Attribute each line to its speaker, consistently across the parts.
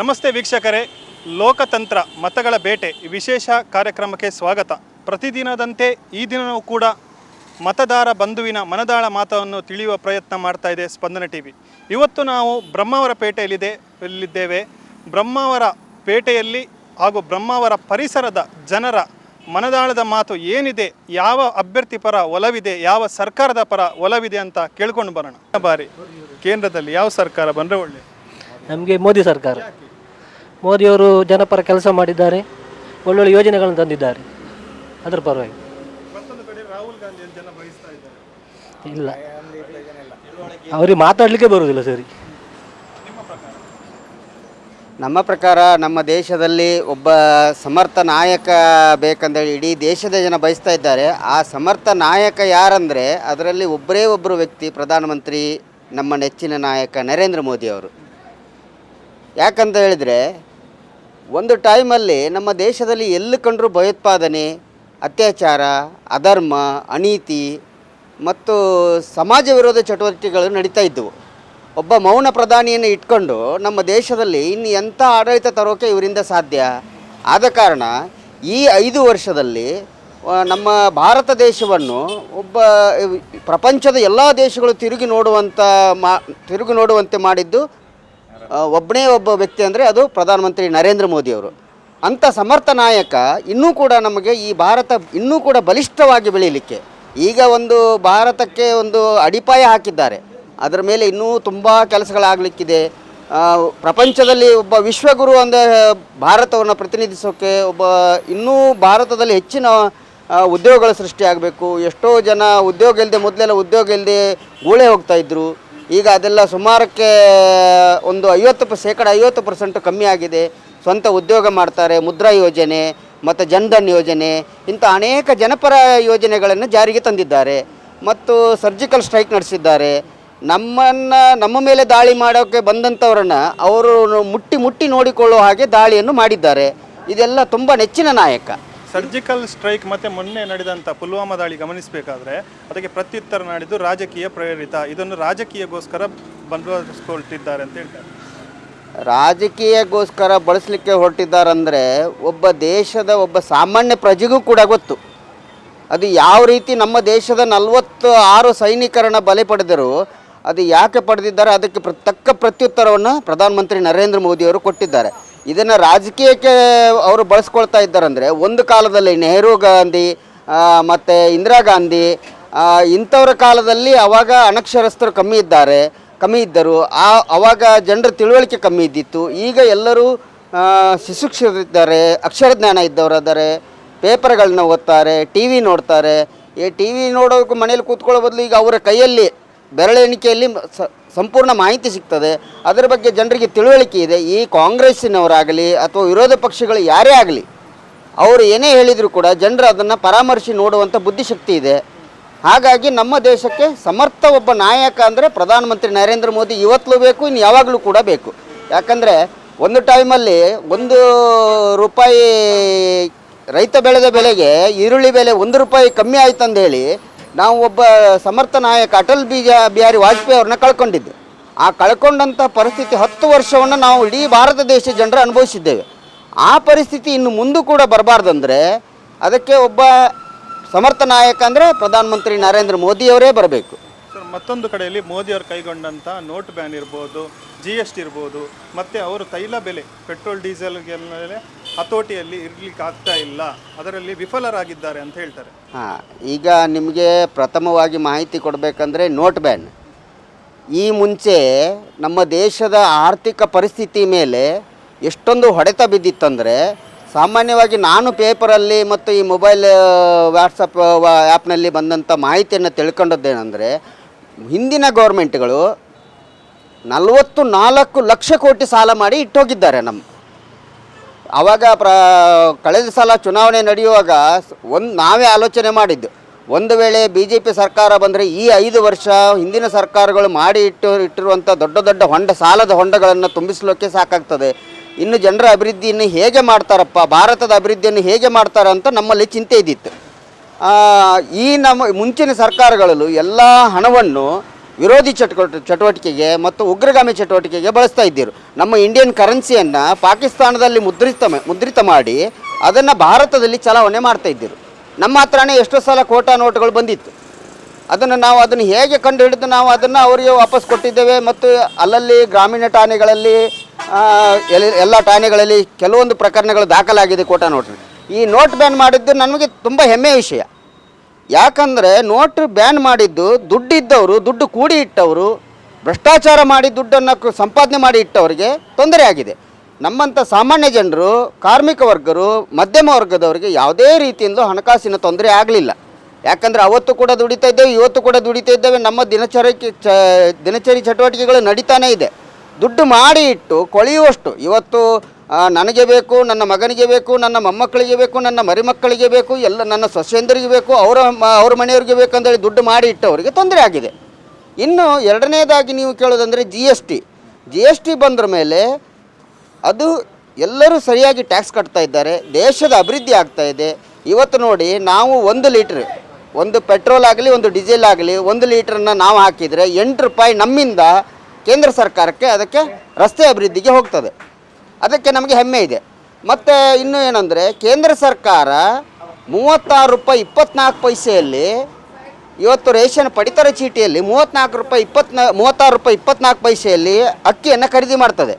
Speaker 1: ನಮಸ್ತೆ ವೀಕ್ಷಕರೇ, ಲೋಕತಂತ್ರ ಮತಗಳ ಬೇಟೆ ವಿಶೇಷ ಕಾರ್ಯಕ್ರಮಕ್ಕೆ ಸ್ವಾಗತ. ಪ್ರತಿದಿನದಂತೆ ಈ ದಿನವೂ ಕೂಡ ಮತದಾರ ಬಂಧುವಿನ ಮನದಾಳ ಮಾತನ್ನು ತಿಳಿಯುವ ಪ್ರಯತ್ನ ಮಾಡ್ತಾ ಇದೆ ಸ್ಪಂದನ ಟಿವಿ. ಇವತ್ತು ನಾವು ಬ್ರಹ್ಮಾವರ ಪೇಟೆಯಲ್ಲಿದ್ದೇವೆ. ಬ್ರಹ್ಮಾವರ ಪೇಟೆಯಲ್ಲಿ ಹಾಗೂ ಬ್ರಹ್ಮಾವರ ಪರಿಸರದ ಜನರ ಮನದಾಳದ ಮಾತು ಏನಿದೆ, ಯಾವ ಅಭ್ಯರ್ಥಿ ಪರ ಒಲವಿದೆ, ಯಾವ ಸರ್ಕಾರದ ಪರ ಒಲವಿದೆ ಅಂತ ಕೇಳ್ಕೊಂಡು ಬರೋಣ. ಬಾರಿ ಕೇಂದ್ರದಲ್ಲಿ ಯಾವ ಸರ್ಕಾರ ಬಂದರೆ ಒಳ್ಳೆ?
Speaker 2: ನಮಗೆ ಮೋದಿ ಸರ್ಕಾರ. ಮೋದಿಯವರು ಜನಪರ ಕೆಲಸ ಮಾಡಿದ್ದಾರೆ, ಒಳ್ಳೊಳ್ಳೆ ಯೋಜನೆಗಳನ್ನು ತಂದಿದ್ದಾರೆ, ಅದರ ಪರವಾಗಿ.
Speaker 1: ಮತ್ತೊಂದು ಕಡೆ ರಾಹುಲ್ ಗಾಂಧಿ ಜನ ಬಯಸ್ತಾ ಇದ್ದಾರೆ.
Speaker 2: ಇಲ್ಲ, ಅವರಿಗೆ ಮಾತಾಡಲಿಕ್ಕೆ ಬರುವುದಿಲ್ಲ ಸರಿ.
Speaker 3: ನಮ್ಮ ಪ್ರಕಾರ ನಮ್ಮ ದೇಶದಲ್ಲಿ ಒಬ್ಬ ಸಮರ್ಥ ನಾಯಕ ಬೇಕಂದೇಳಿ ಇಡೀ ದೇಶದ ಜನ ಬಯಸ್ತಾ ಇದ್ದಾರೆ. ಆ ಸಮರ್ಥ ನಾಯಕ ಯಾರಂದರೆ ಅದರಲ್ಲಿ ಒಬ್ಬರು ವ್ಯಕ್ತಿ, ಪ್ರಧಾನಮಂತ್ರಿ, ನಮ್ಮ ನೆಚ್ಚಿನ ನಾಯಕ ನರೇಂದ್ರ ಮೋದಿಯವರು. ಯಾಕಂತ ಹೇಳಿದರೆ, ಒಂದು ಟೈಮಲ್ಲಿ ನಮ್ಮ ದೇಶದಲ್ಲಿ ಎಲ್ಲಿ ಕಂಡರೂ ಭಯೋತ್ಪಾದನೆ, ಅತ್ಯಾಚಾರ, ಅಧರ್ಮ, ಅನೀತಿ ಮತ್ತು ಸಮಾಜ ವಿರೋಧ ಚಟುವಟಿಕೆಗಳು ನಡೀತಾ ಇದ್ದವು. ಒಬ್ಬ ಮೌನ ಪ್ರಧಾನಿಯನ್ನು ಇಟ್ಕೊಂಡು ನಮ್ಮ ದೇಶದಲ್ಲಿ ಇನ್ನು ಎಂಥ ಆಡಳಿತ ತರೋಕೆ ಇವರಿಂದ ಸಾಧ್ಯ? ಆದ ಕಾರಣ ಈ 5 ವರ್ಷದಲ್ಲಿ ನಮ್ಮ ಭಾರತ ದೇಶವನ್ನು ಪ್ರಪಂಚದ ಎಲ್ಲ ದೇಶಗಳು ತಿರುಗಿ ನೋಡುವಂತೆ ಮಾಡಿದ್ದು ಒಬ್ಬ ವ್ಯಕ್ತಿ ಅಂದರೆ ಅದು ಪ್ರಧಾನಮಂತ್ರಿ ನರೇಂದ್ರ ಮೋದಿಯವರು. ಅಂಥ ಸಮರ್ಥ ನಾಯಕ ಇನ್ನೂ ಕೂಡ ನಮಗೆ ಈ ಭಾರತ ಇನ್ನೂ ಕೂಡ ಬಲಿಷ್ಠವಾಗಿ ಬೆಳೀಲಿಕ್ಕೆ ಈಗ ಭಾರತಕ್ಕೆ ಒಂದು ಅಡಿಪಾಯ ಹಾಕಿದ್ದಾರೆ. ಅದರ ಮೇಲೆ ಇನ್ನೂ ತುಂಬ ಕೆಲಸಗಳಾಗಲಿಕ್ಕಿದೆ. ಪ್ರಪಂಚದಲ್ಲಿ ಒಬ್ಬ ವಿಶ್ವಗುರು ಅಂದರೆ ಭಾರತವನ್ನು ಪ್ರತಿನಿಧಿಸೋಕ್ಕೆ ಇನ್ನೂ ಭಾರತದಲ್ಲಿ ಹೆಚ್ಚಿನ ಉದ್ಯೋಗಗಳ ಸೃಷ್ಟಿಯಾಗಬೇಕು. ಎಷ್ಟೋ ಜನ ಉದ್ಯೋಗ ಇಲ್ಲದೆ, ಮೊದಲೆಲ್ಲ ಉದ್ಯೋಗ ಇಲ್ಲದೆ ಗೂಳೆ ಹೋಗ್ತಾಯಿದ್ರು. ಈಗ ಅದೆಲ್ಲ ಸುಮಾರಕ್ಕೆ ಒಂದು 50% ಕಮ್ಮಿ ಆಗಿದೆ. ಸ್ವಂತ ಉದ್ಯೋಗ ಮಾಡ್ತಾರೆ. ಮುದ್ರಾ ಯೋಜನೆ ಮತ್ತು ಜನ್ಧನ್ ಯೋಜನೆ ಇಂಥ ಅನೇಕ ಜನಪರ ಯೋಜನೆಗಳನ್ನು ಜಾರಿಗೆ ತಂದಿದ್ದಾರೆ. ಮತ್ತು ಸರ್ಜಿಕಲ್ ಸ್ಟ್ರೈಕ್ ನಡೆಸಿದ್ದಾರೆ. ನಮ್ಮ ಮೇಲೆ ದಾಳಿ ಮಾಡೋಕ್ಕೆ ಬಂದಂಥವ್ರನ್ನು ಅವರು ಮುಟ್ಟಿ ನೋಡಿಕೊಳ್ಳುವ ಹಾಗೆ ದಾಳಿಯನ್ನು ಮಾಡಿದ್ದಾರೆ. ಇದೆಲ್ಲ ತುಂಬ ನೆಚ್ಚಿನ ನಾಯಕ.
Speaker 1: ಸರ್ಜಿಕಲ್ ಸ್ಟ್ರೈಕ್ ಮತ್ತು ಮೊನ್ನೆ ನಡೆದಂಥ ಪುಲ್ವಾಮಾ ದಾಳಿ ಗಮನಿಸಬೇಕಾದ್ರೆ ಅದಕ್ಕೆ ಪ್ರತ್ಯುತ್ತರ ನೀಡಿದ್ದು ರಾಜಕೀಯ ಪ್ರೇರಿತ. ಇದನ್ನು ರಾಜಕೀಯಕ್ಕೋಸ್ಕರ ಬಳಸ್ಕೊಳ್ತಿದ್ದಾರೆ ಅಂತ ಹೇಳ್ತಾರೆ.
Speaker 3: ರಾಜಕೀಯಕ್ಕೋಸ್ಕರ ಬಳಸಲಿಕ್ಕೆ ಹೊರಟಿದ್ದಾರಂದರೆ ಒಬ್ಬ ದೇಶದ ಒಬ್ಬ ಸಾಮಾನ್ಯ ಪ್ರಜೆಗೂ ಕೂಡ ಗೊತ್ತು ಅದು ಯಾವ ರೀತಿ. ನಮ್ಮ ದೇಶದ 46 ಸೈನಿಕರನ್ನು ಬಲೆ ಪಡೆದರು. ಅದು ಯಾಕೆ ಪಡೆದಿದ್ದಾರೆ, ಅದಕ್ಕೆ ತಕ್ಕ ಪ್ರತ್ಯುತ್ತರವನ್ನು ಪ್ರಧಾನಮಂತ್ರಿ ನರೇಂದ್ರ ಮೋದಿಯವರು ಕೊಟ್ಟಿದ್ದಾರೆ. ಇದನ್ನು ರಾಜಕೀಯಕ್ಕೆ ಅವರು ಬಳಸ್ಕೊಳ್ತಾ ಇದ್ದಾರಂದರೆ, ಒಂದು ಕಾಲದಲ್ಲಿ ನೆಹರು ಗಾಂಧಿ ಮತ್ತು ಇಂದಿರಾ ಗಾಂಧಿ ಇಂಥವರ ಕಾಲದಲ್ಲಿ ಅವಾಗ ಅನಕ್ಷರಸ್ಥರು ಕಮ್ಮಿ ಇದ್ದರು. ಆವಾಗ ಜನರ ತಿಳುವಳಿಕೆ ಕಮ್ಮಿ ಇದ್ದಿತ್ತು. ಈಗ ಎಲ್ಲರೂ ಸುಶಿಕ್ಷಿತರಿದ್ದಾರೆ, ಅಕ್ಷರ ಜ್ಞಾನ ಇದ್ದವರಿದ್ದಾರೆ, ಪೇಪರ್ಗಳನ್ನ ಓದ್ತಾರೆ, ಟಿ ವಿ ನೋಡ್ತಾರೆ. ಈ ಟಿ ವಿ ನೋಡೋಕೆ ಮನೇಲಿ ಕೂತ್ಕೊಳ್ಳೋ ಬದಲು ಈಗ ಅವರ ಕೈಯಲ್ಲಿ ಬೆರಳ ಎಣಿಕೆಯಲ್ಲಿ ಸಂಪೂರ್ಣ ಮಾಹಿತಿ ಸಿಗ್ತದೆ. ಅದರ ಬಗ್ಗೆ ಜನರಿಗೆ ತಿಳುವಳಿಕೆ ಇದೆ. ಈ ಕಾಂಗ್ರೆಸ್ಸಿನವರಾಗಲಿ ಅಥವಾ ವಿರೋಧ ಪಕ್ಷಗಳು ಯಾರೇ ಆಗಲಿ, ಅವರು ಏನೇ ಹೇಳಿದರೂ ಕೂಡ ಜನರು ಅದನ್ನು ಪರಾಮರ್ಶಿ ನೋಡುವಂಥ ಬುದ್ಧಿಶಕ್ತಿ ಇದೆ. ಹಾಗಾಗಿ ನಮ್ಮ ದೇಶಕ್ಕೆ ಸಮರ್ಥ ಒಬ್ಬ ನಾಯಕ ಅಂದರೆ ಪ್ರಧಾನಮಂತ್ರಿ ನರೇಂದ್ರ ಮೋದಿ ಇವತ್ತಲೂ ಬೇಕು, ಇನ್ನು ಯಾವಾಗಲೂ ಕೂಡ ಬೇಕು. ಯಾಕಂದರೆ ಒಂದು ಟೈಮಲ್ಲಿ ₹1 ರೈತ ಬೆಳೆದ ಬೆಲೆಗೆ ಈರುಳ್ಳಿ ಬೆಲೆ ₹1 ಕಮ್ಮಿ ಆಯ್ತಂದೇಳಿ ನಾವು ಒಬ್ಬ ಸಮರ್ಥ ನಾಯಕ ಅಟಲ್ ಬಿಹಾರಿ ವಾಜಪೇಯಿ ಅವ್ರನ್ನ ಕಳ್ಕೊಂಡಿದ್ದು. ಆ ಕಳ್ಕೊಂಡಂಥ ಪರಿಸ್ಥಿತಿ 10 ವರ್ಷವನ್ನು ನಾವು ಇಡೀ ಭಾರತ ದೇಶ ಜನರು ಅನುಭವಿಸಿದ್ದೇವೆ. ಆ ಪರಿಸ್ಥಿತಿ ಇನ್ನು ಮುಂದೂ ಕೂಡ ಬರಬಾರ್ದಂದರೆ ಅದಕ್ಕೆ ಒಬ್ಬ ಸಮರ್ಥ ನಾಯಕ ಅಂದರೆ ಪ್ರಧಾನಮಂತ್ರಿ ನರೇಂದ್ರ ಮೋದಿಯವರೇ ಬರಬೇಕು.
Speaker 1: ಸರ್, ಮತ್ತೊಂದು ಕಡೆಯಲ್ಲಿ ಮೋದಿಯವರು ಕೈಗೊಂಡಂಥ ನೋಟ್ ಬ್ಯಾನ್ ಇರ್ಬೋದು, GST ಇರ್ಬೋದು, ಮತ್ತು ಅವರು ತೈಲ ಬೆಲೆ, ಪೆಟ್ರೋಲ್ ಡೀಸೆಲ್ಗೆಲ್ಲ ಹತೋಟಿಯಲ್ಲಿ ಇರಲಿಕ್ಕೆ ಆಗ್ತಾ ಇಲ್ಲ, ಅದರಲ್ಲಿ ವಿಫಲರಾಗಿದ್ದಾರೆ ಅಂತ ಹೇಳ್ತಾರೆ.
Speaker 3: ಈಗ ನಿಮಗೆ ಪ್ರಥಮವಾಗಿ ಮಾಹಿತಿ ಕೊಡಬೇಕಂದ್ರೆ, ನೋಟ್ ಬ್ಯಾನ್ ಈ ಮುಂಚೆ ನಮ್ಮ ದೇಶದ ಆರ್ಥಿಕ ಪರಿಸ್ಥಿತಿ ಮೇಲೆ ಎಷ್ಟೊಂದು ಹೊಡೆತ ಬಿದ್ದಿತ್ತಂದರೆ, ಸಾಮಾನ್ಯವಾಗಿ ನಾನು ಪೇಪರಲ್ಲಿ ಮತ್ತು ಈ ಮೊಬೈಲ್ ವಾಟ್ಸಪ್ ಆ್ಯಪ್ನಲ್ಲಿ ಬಂದಂಥ ಮಾಹಿತಿಯನ್ನು ತಿಳ್ಕೊಂಡದ್ದೇನೆಂದರೆ, ಹಿಂದಿನ ಗೌರ್ಮೆಂಟ್ಗಳು 44 ಲಕ್ಷ ಕೋಟಿ ಸಾಲ ಮಾಡಿ ಇಟ್ಟೋಗಿದ್ದಾರೆ. ಆವಾಗ ಕಳೆದ ಸಲ ಚುನಾವಣೆ ನಡೆಯುವಾಗ ನಾವೇ ಆಲೋಚನೆ ಮಾಡಿದ್ದು, ಒಂದು ವೇಳೆ BJP ಸರ್ಕಾರ ಬಂದರೆ ಈ 5 ವರ್ಷ ಹಿಂದಿನ ಸರ್ಕಾರಗಳು ಮಾಡಿ ಇಟ್ಟಿರುವಂಥ ದೊಡ್ಡ ಸಾಲದ ಹೊಂಡಗಳನ್ನು ತುಂಬಿಸಲಿಕ್ಕೆ ಸಾಕಾಗ್ತದೆ. ಇನ್ನು ಜನರ ಅಭಿವೃದ್ಧಿಯನ್ನು ಹೇಗೆ ಮಾಡ್ತಾರಪ್ಪ, ಭಾರತದ ಅಭಿವೃದ್ಧಿಯನ್ನು ಹೇಗೆ ಮಾಡ್ತಾರೆ ಅಂತ ನಮ್ಮಲ್ಲಿ ಚಿಂತೆ ಇದ್ದಿತ್ತು. ಈ ನಮ್ಮ ಮುಂಚಿನ ಸರ್ಕಾರಗಳಲ್ಲೂ ಎಲ್ಲ ಹಣವನ್ನು ವಿರೋಧಿ ಚಟುವಟಿಕೆಗೆ ಮತ್ತು ಉಗ್ರಗಾಮಿ ಚಟುವಟಿಕೆಗೆ ಬಳಸ್ತಾ ಇದ್ದೀರು. ನಮ್ಮ ಇಂಡಿಯನ್ ಕರೆನ್ಸಿಯನ್ನು ಪಾಕಿಸ್ತಾನದಲ್ಲಿ ಮುದ್ರಿತ ಮಾಡಿ ಅದನ್ನು ಭಾರತದಲ್ಲಿ ಚಲಾವಣೆ ಮಾಡ್ತಾ ಇದ್ದರು. ನಮ್ಮ ಹತ್ರನೇ ಎಷ್ಟೋ ಸಲ ಕೋಟಾ ನೋಟುಗಳು ಬಂದಿತ್ತು. ನಾವು ಅದನ್ನು ಹೇಗೆ ಕಂಡು ಹಿಡಿದು ನಾವು ಅದನ್ನು ಅವರಿಗೆ ವಾಪಸ್ ಕೊಟ್ಟಿದ್ದೇವೆ. ಮತ್ತು ಅಲ್ಲಲ್ಲಿ ಗ್ರಾಮೀಣ ಠಾಣೆಗಳಲ್ಲಿ ಎಲ್ಲ ಠಾಣೆಗಳಲ್ಲಿ ಕೆಲವೊಂದು ಪ್ರಕರಣಗಳು ದಾಖಲಾಗಿದೆ ಕೋಟಾ ನೋಟ್. ಈ ನೋಟ್ ಬ್ಯಾನ್ ಮಾಡಿದ್ದು ನಮಗೆ ತುಂಬ ಹೆಮ್ಮೆಯ ವಿಷಯ. ಯಾಕಂದರೆ ನೋಟ್ ಬ್ಯಾನ್ ಮಾಡಿದ್ದು ದುಡ್ಡಿದ್ದವರು, ದುಡ್ಡು ಕೂಡಿ ಇಟ್ಟವರು, ಭ್ರಷ್ಟಾಚಾರ ಮಾಡಿ ದುಡ್ಡನ್ನು ಸಂಪಾದನೆ ಮಾಡಿ ಇಟ್ಟವರಿಗೆ ತೊಂದರೆ ಆಗಿದೆ. ನಮ್ಮಂಥ ಸಾಮಾನ್ಯ ಜನರು, ಕಾರ್ಮಿಕ ವರ್ಗರು, ಮಧ್ಯಮ ವರ್ಗದವರಿಗೆ ಯಾವುದೇ ರೀತಿಯಿಂದ ಹಣಕಾಸಿನ ತೊಂದರೆ ಆಗಲಿಲ್ಲ. ಯಾಕಂದರೆ ಅವತ್ತು ಕೂಡ ದುಡಿತಾ ಇದ್ದೇವೆ, ಇವತ್ತು ಕೂಡ ದುಡಿತಾ ಇದ್ದೇವೆ. ನಮ್ಮ ದಿನಚರಿ ಚಟುವಟಿಕೆಗಳು ನಡೀತಾನೇ ಇದೆ. ದುಡ್ಡು ಮಾಡಿ ಇಟ್ಟು ಕೊಳೆಯುವಷ್ಟು ಇವತ್ತು ನನಗೆ ಬೇಕು, ನನ್ನ ಮಗನಿಗೆ ಬೇಕು, ನನ್ನ ಮೊಮ್ಮಕ್ಕಳಿಗೆ ಬೇಕು, ನನ್ನ ಮರಿಮಕ್ಕಳಿಗೆ ಬೇಕು, ಎಲ್ಲ ನನ್ನ ಸೊಸೆಯಂದರಿಗೆ ಬೇಕು, ಅವ್ರ ಮನೆಯವರಿಗೆ ಬೇಕಂದೇಳಿ ದುಡ್ಡು ಮಾಡಿ ಇಟ್ಟವರಿಗೆ ತೊಂದರೆ ಆಗಿದೆ. ಇನ್ನು ಎರಡನೇದಾಗಿ ನೀವು ಕೇಳೋದಂದರೆ ಜಿ ಎಸ್ ಟಿ ಬಂದ್ರ ಮೇಲೆ ಅದು ಎಲ್ಲರೂ ಸರಿಯಾಗಿ ಟ್ಯಾಕ್ಸ್ ಕಟ್ತಾ ಇದ್ದಾರೆ. ದೇಶದ ಅಭಿವೃದ್ಧಿ ಆಗ್ತಾ ಇದೆ. ಇವತ್ತು ನೋಡಿ, ನಾವು 1 ಲೀಟ್ರ್, ಒಂದು ಪೆಟ್ರೋಲ್ ಆಗಲಿ ಒಂದು ಡೀಸೆಲ್ ಆಗಲಿ 1 ಲೀಟ್ರನ್ನು ನಾವು ಹಾಕಿದರೆ 8 ರೂಪಾಯಿ ನಮ್ಮಿಂದ ಕೇಂದ್ರ ಸರ್ಕಾರಕ್ಕೆ ಅದಕ್ಕೆ ರಸ್ತೆ ಅಭಿವೃದ್ಧಿಗೆ ಹೋಗ್ತದೆ. ಅದಕ್ಕೆ ನಮಗೆ ಹೆಮ್ಮೆ ಇದೆ. ಮತ್ತು ಇನ್ನೂ ಏನಂದರೆ, ಕೇಂದ್ರ ಸರ್ಕಾರ 36 ರೂಪಾಯಿ 24 ಪೈಸೆಯಲ್ಲಿ ಇವತ್ತು ರೇಷನ್ ಪಡಿತರ ಚೀಟಿಯಲ್ಲಿ 36 ರೂಪಾಯಿ 24 ಪೈಸೆಯಲ್ಲಿ ಅಕ್ಕಿಯನ್ನು ಖರೀದಿ ಮಾಡ್ತದೆ.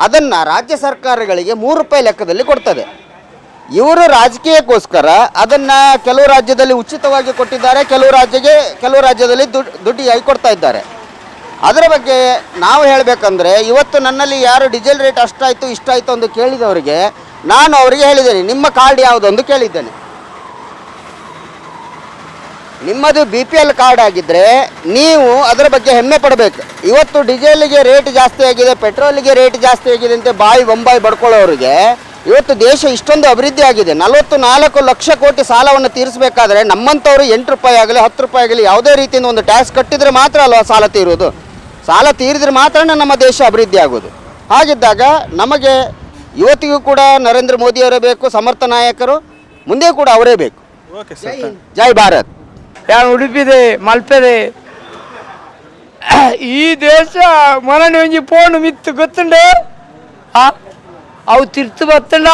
Speaker 3: ಅದನ್ನು ರಾಜ್ಯ ಸರ್ಕಾರಗಳಿಗೆ 3 ರೂಪಾಯಿ ಲೆಕ್ಕದಲ್ಲಿ ಕೊಡ್ತದೆ. ಇವರು ರಾಜಕೀಯಕ್ಕೋಸ್ಕರ ಅದನ್ನು ಕೆಲವು ರಾಜ್ಯದಲ್ಲಿ ಉಚಿತವಾಗಿ ಕೊಟ್ಟಿದ್ದಾರೆ, ಕೆಲವು ರಾಜ್ಯದಲ್ಲಿ ದುಡ್ಡಿಗಾಗಿ ಕೊಡ್ತಾ ಇದ್ದಾರೆ. ಅದರ ಬಗ್ಗೆ ನಾವು ಹೇಳಬೇಕಂದ್ರೆ, ಇವತ್ತು ನನ್ನಲ್ಲಿ ಯಾರು ಡೀಸೆಲ್ ರೇಟ್ ಅಷ್ಟಾಯಿತು ಇಷ್ಟಾಯಿತು ಅಂತ ಕೇಳಿದವರಿಗೆ ನಾನು ಅವರಿಗೆ ಹೇಳಿದ್ದೇನೆ, ನಿಮ್ಮ ಕಾರ್ಡ್ ಯಾವುದೊಂದು ಕೇಳಿದ್ದೇನೆ. ನಿಮ್ಮದು BPL ಕಾರ್ಡ್ ಆಗಿದ್ದರೆ ನೀವು ಅದರ ಬಗ್ಗೆ ಹೆಮ್ಮೆ ಪಡಬೇಕು. ಇವತ್ತು ಡೀಸೆಲ್ಗೆ ರೇಟ್ ಜಾಸ್ತಿ ಆಗಿದೆ, ಪೆಟ್ರೋಲಿಗೆ ರೇಟ್ ಜಾಸ್ತಿ ಆಗಿದೆ ಅಂತ ಬೊಂಬಾಯಿ ಬಡ್ಕೊಳ್ಳೋರಿಗೆ ಇವತ್ತು ದೇಶ ಇಷ್ಟೊಂದು ಅಭಿವೃದ್ಧಿ ಆಗಿದೆ. 44 ಲಕ್ಷ ಕೋಟಿ ಸಾಲವನ್ನು ತೀರಿಸಬೇಕಾದ್ರೆ ನಮ್ಮಂಥವ್ರು 8 ರೂಪಾಯಿ ಆಗಲಿ 10 ರೂಪಾಯಿ ಆಗಲಿ ಯಾವುದೇ ರೀತಿಯಿಂದ ಒಂದು ಟ್ಯಾಕ್ಸ್ ಕಟ್ಟಿದರೆ ಮಾತ್ರ ಅಲ್ವಾ ಸಾಲ ತೀರೋದು. ಸಾಲ ತೀರಿದ್ರೆ ಮಾತ್ರ ನಮ್ಮ ದೇಶ ಅಭಿವೃದ್ಧಿ ಆಗೋದು. ಹಾಗಿದ್ದಾಗ ನಮಗೆ ಇವತ್ತಿಗೂ ಕೂಡ ನರೇಂದ್ರ ಮೋದಿಯವರೇ ಬೇಕು, ಸಮರ್ಥ ನಾಯಕರು, ಮುಂದೆ ಕೂಡ ಅವರೇ ಬೇಕು.
Speaker 1: ಓಕೆ ಸರ್,
Speaker 3: ಜೈ ಭಾರತ್.
Speaker 4: ಯಾರು ಉಡುಪಿದೆ ಮಲ್ಪೆದೆ ಈ ದೇಶ ಮರಣ ಒಂಜಿ ಪೋಣು ಮಿತ್ತು ಗೊತ್ತುಂಡೆ ಅವು ತಿರ್ತು ಬತ್ತಂಡ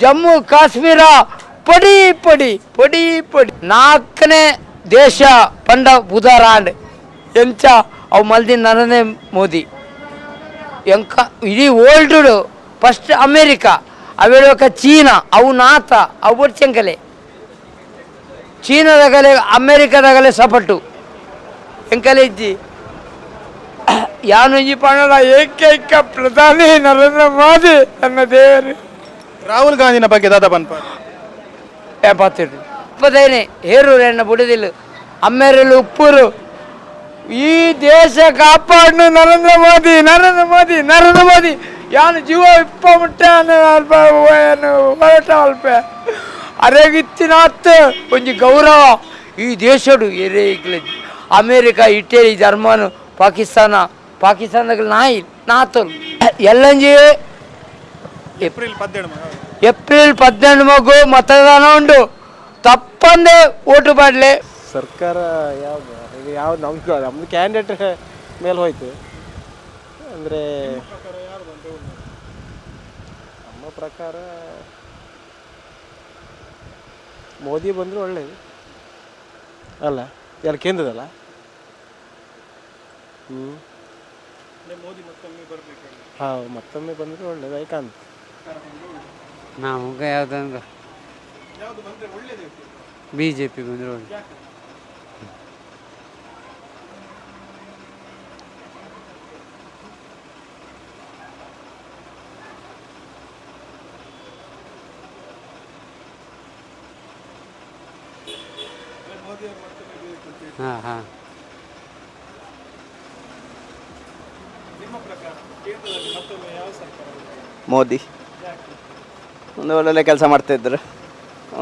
Speaker 4: ಜಮ್ಮು ಕಾಶ್ಮೀರ ಪಡಿ ಪಡಿ ಪಡಿ ಪಡಿ 4ನೇ ದೇಶ ಪಂಡ ಬುಧಾರಾಂಡ್ ಎಂಚ ಅವು ಮಲ್ದಿ ನರೇಂದ್ರ ಮೋದಿ ಎಂಕ ಇಡೀ ವರ್ಲ್ಡ್ ಫಸ್ಟ್ ಅಮೇರಿಕಾ ಅವೇಳಕ ಚೀನಾ ಅವು ನಾತ ಅವು ಬಡ್ಚಂಕಲೆ ಚೀನಾದಾಗಲೇ ಅಮೇರಿಕಾದಾಗಲೇ ಸಪಟ್ಟು ಎಂಕಲೆ ಇಜ್ಜಿ ಯಾನು ಈ ಪಣದ ಏಕೈಕ ಪ್ರಧಾನಿ ನರೇಂದ್ರ ಮೋದಿ ನನ್ನ ದೇವರು.
Speaker 1: ರಾಹುಲ್ ಗಾಂಧಿನ ಬಗ್ಗೆ ದಾದಾ ಬನ್ಪ
Speaker 4: ಎಪ್ಪತ್ತೇಳು ಇಪ್ಪತ್ತೈನೇ ಹೇರೂರು ಎಣ್ಣ ಬಿಡುದಿಲ್ಲ ಅಮ್ಮೇರಲು ಉಪ್ಪೂರು ಈ ದೇಶ ಕಾಪಾಡು ನರೇಂದ್ರ ಮೋದಿ ನರೇಂದ್ರ ಮೋದಿ ನರೇಂದ್ರ ಮೋದಿ ಯಾನು ಜೀವ ಇಪ್ಪ ಮುಟ್ಟ ಅಲ್ಪ ಹೊರಟ ಅಲ್ಪ ಅರೆಗಿತ್ತಿನಾತ್ ಒಂಜಿ ಗೌರವ ಈ ದೇಶಡು ಎರೆ ಅಮೇರಿಕಾ ಇಟಲಿ ಜರ್ಮನ್ ಪಾಕಿಸ್ತಾನದಾಗ ನಾಯಿ ನಾತೋಲ್ ಎಲ್ಲಂಜಿ
Speaker 1: ಏಪ್ರಿಲ್
Speaker 4: 17 ಮಗು ಮತದಾನ ಉಂಡು ತಪ್ಪಂದೆ ಓಟು ಮಾಡಲಿ.
Speaker 5: ಸರ್ಕಾರ ಯಾವ್ದು ನಮ್ದು ಕ್ಯಾಂಡಿಡೇಟ್ ಮೇಲೆ ಹೋಯ್ತು ಅಂದರೆ ನಮ್ಮ ಪ್ರಕಾರ ಮೋದಿ ಬಂದರೂ ಒಳ್ಳೇದು ಅಲ್ಲ, ಎಲ್ಲ ಕೇಂದ್ರದಲ್ಲ. ಹಾಂ, ಮತ್ತೊಮ್ಮೆ ಬಂದರೆ ಒಳ್ಳೇದು ಯಾಕಂತ
Speaker 6: ನಮಗೆ ಯಾವುದಂದ್ರೆ BJP ಬಂದರೆ ಒಳ್ಳೆ. ಹಾಂ ಹಾಂ
Speaker 3: ಮೋದಿ ಒಂದು ಒಳ್ಳೊಳ್ಳೆ ಕೆಲಸ ಮಾಡ್ತಾಯಿದ್ರು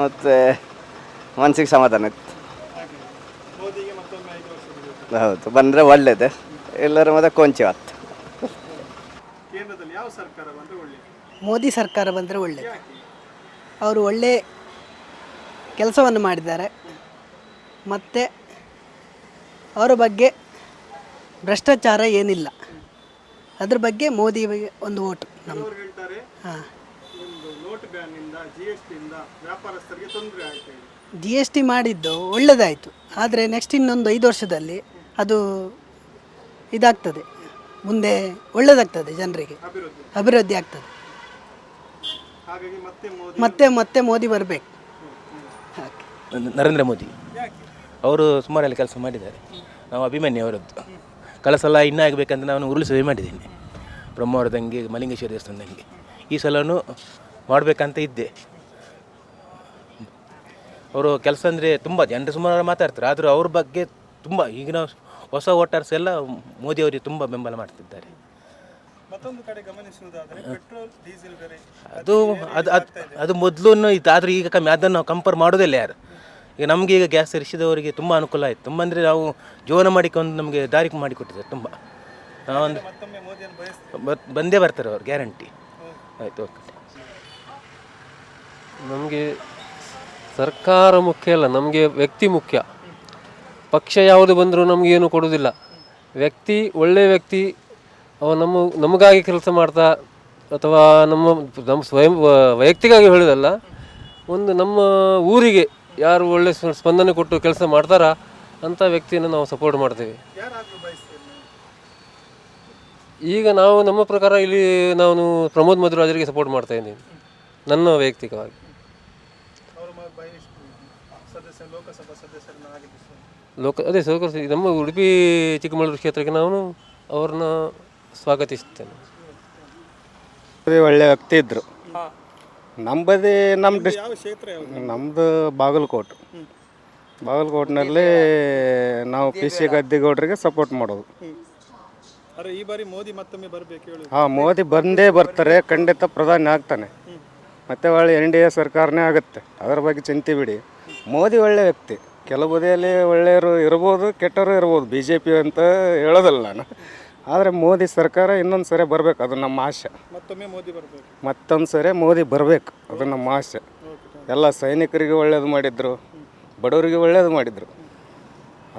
Speaker 3: ಮತ್ತು ಮನಸ್ಸಿಗೆ ಸಮಾಧಾನ ಇತ್ತು. ಹೌದು, ಬಂದರೆ ಒಳ್ಳೇದು, ಎಲ್ಲರ ಮತ್ತೆ ಕೊಂಚ ಆಯ್ತು.
Speaker 7: ಮೋದಿ ಸರ್ಕಾರ ಬಂದರೆ ಒಳ್ಳೆಯದು. ಅವರು ಒಳ್ಳೆ ಕೆಲಸವನ್ನು ಮಾಡಿದ್ದಾರೆ ಮತ್ತು ಅವರ ಬಗ್ಗೆ ಭ್ರಷ್ಟಾಚಾರ ಏನಿಲ್ಲ. ಅದ್ರ ಬಗ್ಗೆ ಮೋದಿಗೆ ಒಂದು ಓಟು ನಮ್ಮ.
Speaker 1: ಕೆಲವರು ಹೇಳ್ತಾರೆ
Speaker 7: ಹಾಂ,
Speaker 1: ಒಂದು ನೋಟ್ ಬ್ಯಾನ್ನಿಂದ GST ಇಂದ ವ್ಯಾಪಾರಸ್ಥರಿಗೆ ತೊಂದರೆ ಆಗ್ತಾ ಇದೆ.
Speaker 7: GST ಮಾಡಿದ್ದು ಒಳ್ಳೆಯದಾಯಿತು. ಆದರೆ ನೆಕ್ಸ್ಟ್ ಇನ್ನೊಂದು 5 ವರ್ಷದಲ್ಲಿ ಅದು ಇದಾಗ್ತದೆ, ಮುಂದೆ ಒಳ್ಳೆಯದಾಗ್ತದೆ, ಜನರಿಗೆ ಅಭಿವೃದ್ಧಿ ಆಗ್ತದೆ.
Speaker 1: ಹಾಗಾಗಿ ಮತ್ತೆ ಮೋದಿ
Speaker 7: ಮತ್ತೆ ಮೋದಿ ಬರಬೇಕು.
Speaker 8: ನರೇಂದ್ರ ಮೋದಿ ಅವರು ಸುಮಾರೆಲ್ಲ ಕೆಲಸ ಮಾಡಿದ್ದಾರೆ. ನಾವು ಅಭಿಮಾನಿ ಅವರದ್ದು. ಕಳೆದ ಸಲ ಇನ್ನೂ ಆಗಬೇಕಂತ ನಾನು ಉರುಳು ಸೇವೆ ಮಾಡಿದ್ದೇನೆ, ಬ್ರಹ್ಮಾವರದಂಗೆ, ಮಲಿಂಗೇಶ್ವರ ದೇವಸ್ಥಾನದಂಗೆ. ಈ ಸಲನೂ ಮಾಡಬೇಕಂತ ಇದ್ದೆ. ಅವರು ಕೆಲಸ ಅಂದರೆ ತುಂಬ ಜನರು ಸುಮಾರು ಮಾತಾಡ್ತಾರೆ, ಆದರೂ ಅವ್ರ ಬಗ್ಗೆ ತುಂಬ ಈಗಿನ ಹೊಸ ವೋಟರ್ಸ್ ಎಲ್ಲ ಮೋದಿ ಅವರಿಗೆ ತುಂಬ ಬೆಂಬಲ ಮಾಡ್ತಿದ್ದಾರೆ.
Speaker 1: ಮತ್ತೊಂದು ಕಡೆ ಗಮನಿಸುವುದಾದರೆ ಪೆಟ್ರೋಲ್ ಡೀಸೆಲ್ ಬೆಲೆ
Speaker 8: ಅದು ಅದು ಅದು ಅದು ಮೊದಲು ಇತ್ತು, ಆದರೆ ಈಗ ಕಮ್ಮಿ. ಅದನ್ನು ನಾವು ಕಂಪೇರ್ ಮಾಡೋದಿಲ್ಲ ಯಾರು. ಈಗ ನಮಗೆ ಈಗ ಗ್ಯಾಸ್ ಇರಿಸಿದವರಿಗೆ ತುಂಬ ಅನುಕೂಲ ಆಯಿತು. ತುಂಬ ಅಂದರೆ ನಾವು ಜೀವನ ಮಾಡಿಕೊಂಡು ನಮಗೆ ದಾರಿ ಮಾಡಿಕೊಟ್ಟಿದ್ದಾರೆ ತುಂಬ. ನಾವೊಂದು
Speaker 1: ಮತ್ತೊಮ್ಮೆ ಮೋದಿಯನ್ನು ಬಯಸ್ತೀವಿ.
Speaker 8: ಬಂದೇ ಬರ್ತಾರೆ ಅವರು, ಗ್ಯಾರಂಟಿ. ಆಯಿತು, ಓಕೆ.
Speaker 9: ನಮಗೆ ಸರ್ಕಾರ ಮುಖ್ಯ ಅಲ್ಲ, ನಮಗೆ ವ್ಯಕ್ತಿ ಮುಖ್ಯ. ಪಕ್ಷ ಯಾವುದು ಬಂದರೂ ನಮಗೇನು ಕೊಡೋದಿಲ್ಲ. ವ್ಯಕ್ತಿ, ಒಳ್ಳೆಯ ವ್ಯಕ್ತಿ, ಅವ ನಮಗಾಗಿ ಕೆಲಸ ಮಾಡ್ತಾ, ಅಥವಾ ನಮ್ಮ ಸ್ವಯಂ ವೈಯಕ್ತಿಕವಾಗಿ ಹೇಳೋದಲ್ಲ, ಒಂದು ನಮ್ಮ ಊರಿಗೆ ಯಾರು ಒಳ್ಳೆ ಸ್ಪಂದನೆ ಕೊಟ್ಟು ಕೆಲಸ ಮಾಡ್ತಾರಾ ಅಂಥ ವ್ಯಕ್ತಿಯನ್ನು ನಾವು ಸಪೋರ್ಟ್ ಮಾಡ್ತೇವೆ.
Speaker 1: ಯಾರಾದರೂ ಬಯಸ್ತೀವಿ ನೀವು?
Speaker 9: ಈಗ ನಾವು ನಮ್ಮ ಪ್ರಕಾರ ಇಲ್ಲಿ ನಾನು ಪ್ರಮೋದ್ ಮಧುರಾಜರಿಗೆ ಸಪೋರ್ಟ್ ಮಾಡ್ತಾ ಇದ್ದೀನಿ, ನನ್ನ ವೈಯಕ್ತಿಕವಾಗಿ.
Speaker 1: ಅವರು ಲೋಕಸಭಾ ಸದಸ್ಯರನ್ನು ಆಗಿದ್ದು
Speaker 9: ಅದೇ ನಮ್ಮ ಉಡುಪಿ ಚಿಕ್ಕಮಗಳೂರು ಕ್ಷೇತ್ರಕ್ಕೆ ನಾನು ಅವ್ರನ್ನ ಸ್ವಾಗತಿಸ್ತೇನೆ.
Speaker 5: ಒಳ್ಳೆ ವ್ಯಕ್ತಿ ಇದ್ದರು. ನಮ್ಮದೇ ನಮ್ಮ
Speaker 1: ಯಾವ ಕ್ಷೇತ್ರ ಯಾವುದು?
Speaker 5: ನಮ್ಮದು ಬಾಗಲಕೋಟಿನಲ್ಲಿ ನಾವು PC ಗದ್ದಿಗೌಡರಿಗೆ ಸಪೋರ್ಟ್ ಮಾಡೋದು.
Speaker 1: ಆದರೆ ಈ ಬಾರಿ ಮೋದಿ ಮತ್ತೊಮ್ಮೆ ಬರಬೇಕು ಹೇಳಿ.
Speaker 5: ಹಾಂ, ಮೋದಿ ಬಂದೇ ಬರ್ತಾರೆ, ಖಂಡಿತ ಪ್ರಧಾನಿ ಆಗ್ತಾನೆ. ಮತ್ತೆ ಒಳ್ಳೆ NDA ಸರ್ಕಾರನೇ ಆಗುತ್ತೆ, ಅದರ ಬಗ್ಗೆ ಚಿಂತೆ ಬಿಡಿ. ಮೋದಿ ಒಳ್ಳೆ ವ್ಯಕ್ತಿ. ಕೆಲವು ಬದಿಯಲ್ಲಿ ಒಳ್ಳೆಯವರು ಇರ್ಬೋದು, ಕೆಟ್ಟವರು ಇರ್ಬೋದು, BJP ಅಂತ ಹೇಳೋದಲ್ಲ ನಾನು. ಆದರೆ ಮೋದಿ ಸರ್ಕಾರ ಇನ್ನೊಂದು ಸರಿ ಬರಬೇಕು, ಅದು ನಮ್ಮ ಆಸೆ.
Speaker 1: ಮತ್ತೊಮ್ಮೆ ಮೋದಿ ಬರಬೇಕು.
Speaker 5: ಮತ್ತೊಂದು ಸರಿ ಮೋದಿ ಬರಬೇಕು, ಅದು ನಮ್ಮ ಆಸೆ. ಎಲ್ಲ ಸೈನಿಕರಿಗೆ ಒಳ್ಳೇದು ಮಾಡಿದ್ರು, ಬಡವರಿಗೆ ಒಳ್ಳೇದು ಮಾಡಿದರು.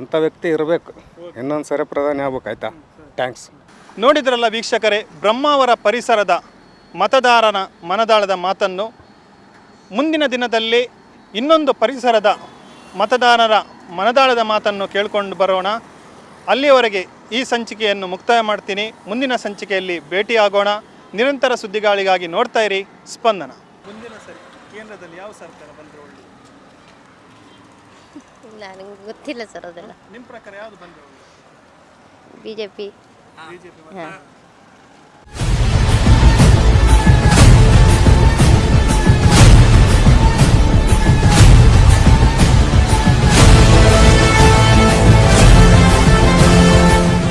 Speaker 5: ಅಂಥ ವ್ಯಕ್ತಿ ಇರಬೇಕು, ಇನ್ನೊಂದು ಸರಿ ಪ್ರಧಾನಿ ಆಗ್ಬೇಕು. ಆಯಿತಾ, ಥ್ಯಾಂಕ್ಸ್.
Speaker 1: ನೋಡಿದ್ರಲ್ಲ ವೀಕ್ಷಕರೇ, ಬ್ರಹ್ಮಾವರ ಪರಿಸರದ ಮತದಾರನ ಮನದಾಳದ ಮಾತನ್ನು. ಮುಂದಿನ ದಿನದಲ್ಲಿ ಇನ್ನೊಂದು ಪರಿಸರದ ಮತದಾರರ ಮನದಾಳದ ಮಾತನ್ನು ಕೇಳಿಕೊಂಡು ಬರೋಣ. ಅಲ್ಲಿಯವರೆಗೆ ಈ ಸಂಚಿಕೆಯನ್ನು ಮುಕ್ತಾಯ ಮಾಡ್ತೀನಿ. ಮುಂದಿನ ಸಂಚಿಕೆಯಲ್ಲಿ ಭೇಟಿಯಾಗೋಣ. ನಿರಂತರ ಸುದ್ದಿಗಳಿಗಾಗಿ ನೋಡ್ತಾ ಇರಿ ಸ್ಪಂದನ. ಮುಂದಿನ ಸರಿ ಕೇಂದ್ರದಲ್ಲಿ ಯಾವ ಸರ್ಕಾರ ಬಂದರೆ ಒಳ್ಳೆಯದು?
Speaker 10: ನನಗೆ ಗೊತ್ತಿಲ್ಲ ಸರ್ ಅದೆಲ್ಲ.
Speaker 1: ನಿಮ್ಮ ಪ್ರಕಾರ ಯಾವುದು ಬಂದರೆ ಒಳ್ಳೆಯದು?
Speaker 10: BJP.
Speaker 1: BJP